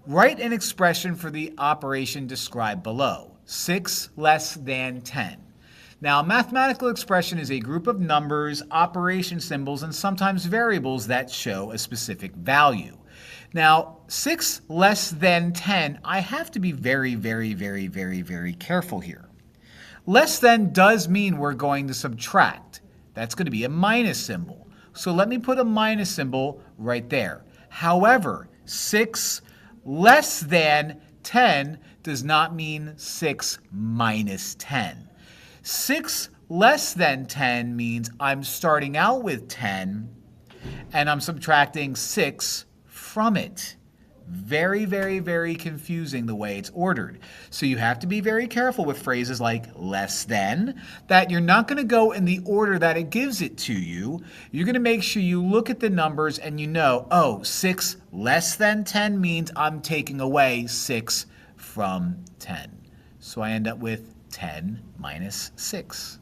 Write an expression for the operation described below. 6 less than 10. Now, a mathematical expression is a group of numbers, operation symbols, and sometimes variables that show a specific value. Now, 6 less than 10, I have to be very careful here. Less than does mean we're going to subtract. That's going to be a minus symbol. So let me put a minus symbol right there. However, 6 less than 10 does not mean 6 minus 10. 6 less than 10 means I'm starting out with 10 and I'm subtracting 6 from it. Very confusing the way it's ordered. So you have to be very careful with phrases like less than, that you're not going to go in the order that it gives it to you. You're going to make sure you look at the numbers and you know, oh, 6 less than 10 means I'm taking away 6 from 10. So I end up with 10 minus 6.